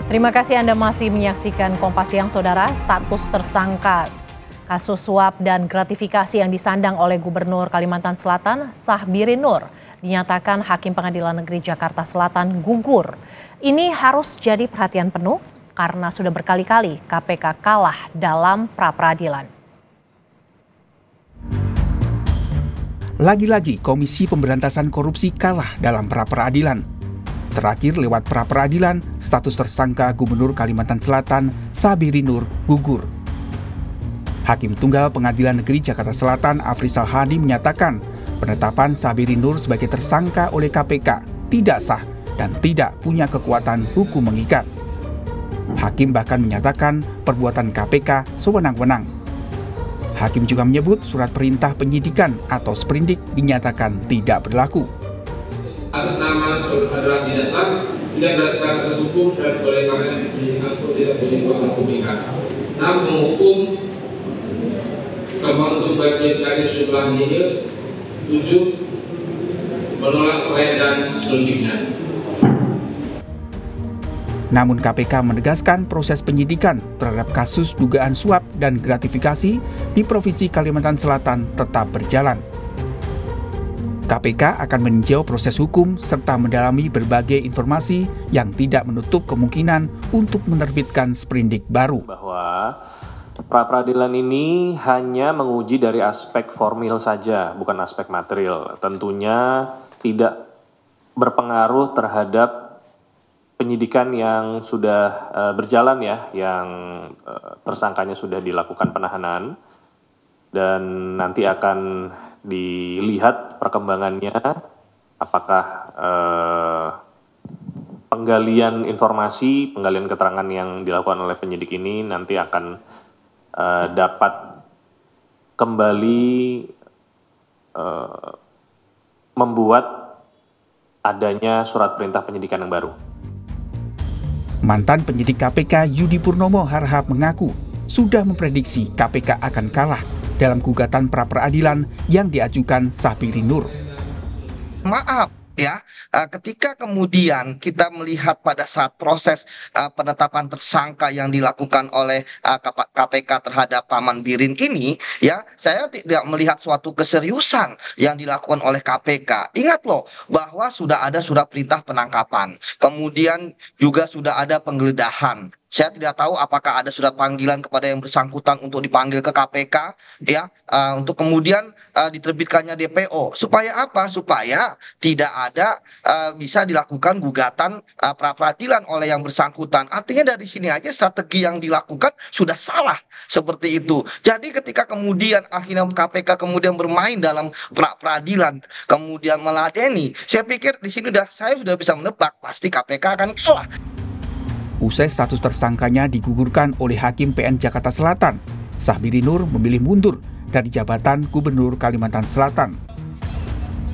Terima kasih Anda masih menyaksikan Kompas Siang, Saudara. Status tersangka kasus suap dan gratifikasi yang disandang oleh Gubernur Kalimantan Selatan, Syahbirin Nur, dinyatakan Hakim Pengadilan Negeri Jakarta Selatan gugur. Ini harus jadi perhatian penuh karena sudah berkali-kali KPK kalah dalam pra-peradilan. Lagi-lagi Komisi Pemberantasan Korupsi kalah dalam pra-peradilan. Terakhir lewat pra-peradilan, status tersangka Gubernur Kalimantan Selatan, Syahbirin Nur, gugur. Hakim Tunggal Pengadilan Negeri Jakarta Selatan, Afrizal Hadi, menyatakan penetapan Syahbirin Nur sebagai tersangka oleh KPK tidak sah dan tidak punya kekuatan hukum mengikat. Hakim bahkan menyatakan perbuatan KPK sewenang-wenang. Hakim juga menyebut surat perintah penyidikan atau sprindik dinyatakan tidak berlaku. Atas nama adalah tidak sah, tidak berdasarkan atas hukum dan oleh karena penyidikan pun tidak punya kekuatan hukum mengikat. Namun menghukum kembali untuk bagian dari jumlahnya 7 menolak selain dan selebihnya. Namun KPK menegaskan proses penyidikan terhadap kasus dugaan suap dan gratifikasi di Provinsi Kalimantan Selatan tetap berjalan. KPK akan meninjau proses hukum serta mendalami berbagai informasi yang tidak menutup kemungkinan untuk menerbitkan sprindik baru. Bahwa pra-peradilan ini hanya menguji dari aspek formil saja, bukan aspek material. Tentunya tidak berpengaruh terhadap penyidikan yang sudah berjalan ya, yang tersangkanya sudah dilakukan penahanan dan nanti akan dilihat perkembangannya apakah penggalian informasi, penggalian keterangan yang dilakukan oleh penyidik ini nanti akan dapat kembali membuat adanya surat perintah penyidikan yang baru. Mantan penyidik KPK Yudi Purnomo Harahap mengaku sudah memprediksi KPK akan kalah dalam gugatan pra-peradilan yang diajukan Syahbirin Nur. Maaf ya, ketika kemudian kita melihat pada saat proses penetapan tersangka yang dilakukan oleh KPK terhadap Paman Birin ini, ya saya tidak melihat suatu keseriusan yang dilakukan oleh KPK. Ingat loh bahwa sudah ada surat perintah penangkapan, kemudian juga sudah ada penggeledahan. Saya tidak tahu apakah ada surat panggilan kepada yang bersangkutan untuk dipanggil ke KPK, ya, untuk kemudian diterbitkannya DPO. Supaya apa? Supaya tidak ada bisa dilakukan gugatan pra-peradilan oleh yang bersangkutan. Artinya dari sini aja strategi yang dilakukan sudah salah seperti itu. Jadi ketika kemudian akhirnya KPK kemudian bermain dalam pra-peradilan, kemudian meladeni, saya pikir di sini saya sudah bisa menebak pasti KPK akan kalah. Usai status tersangkanya digugurkan oleh Hakim PN Jakarta Selatan, Syahbirin Nur memilih mundur dari jabatan Gubernur Kalimantan Selatan.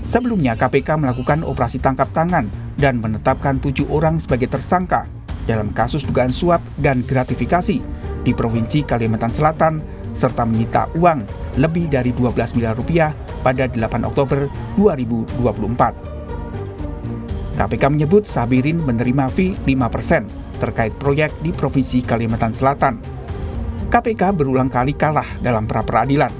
Sebelumnya KPK melakukan operasi tangkap tangan dan menetapkan 7 orang sebagai tersangka dalam kasus dugaan suap dan gratifikasi di Provinsi Kalimantan Selatan serta menyita uang lebih dari 12 miliar rupiah pada 8 Oktober 2024. KPK menyebut Syahbirin menerima fee 5% terkait proyek di Provinsi Kalimantan Selatan. KPK berulang kali kalah dalam pra-peradilan.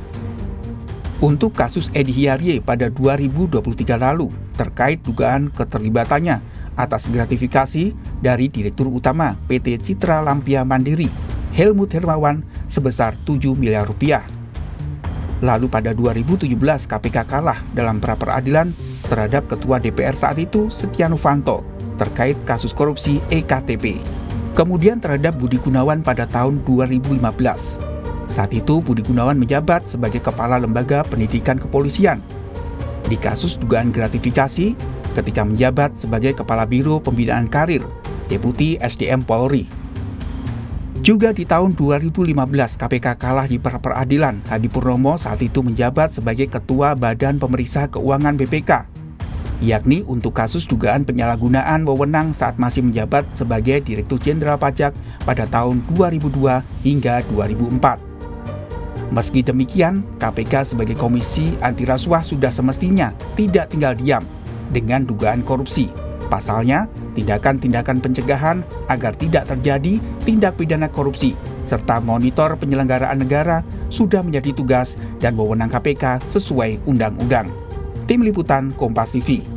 Untuk kasus Edi Hiarie pada 2023 lalu terkait dugaan keterlibatannya atas gratifikasi dari Direktur Utama PT Citra Lampia Mandiri, Helmut Hermawan, sebesar 7 miliar rupiah. Lalu pada 2017 KPK kalah dalam pra-peradilan terhadap Ketua DPR saat itu Setia Novanto terkait kasus korupsi EKTP. Kemudian terhadap Budi Gunawan pada tahun 2015. Saat itu Budi Gunawan menjabat sebagai Kepala Lembaga Pendidikan Kepolisian. Di kasus dugaan gratifikasi ketika menjabat sebagai Kepala Biro Pembinaan Karir, Deputi SDM Polri. Juga di tahun 2015 KPK kalah di pra-peradilan. Hadi Purnomo saat itu menjabat sebagai Ketua Badan Pemeriksa Keuangan BPK, yakni untuk kasus dugaan penyalahgunaan wewenang saat masih menjabat sebagai Direktur Jenderal Pajak pada tahun 2002 hingga 2004. Meski demikian, KPK sebagai Komisi Anti Rasuah sudah semestinya tidak tinggal diam dengan dugaan korupsi. Pasalnya, tindakan-tindakan pencegahan agar tidak terjadi tindak pidana korupsi, serta monitor penyelenggaraan negara sudah menjadi tugas dan wewenang KPK sesuai undang-undang. Tim Liputan Kompas TV.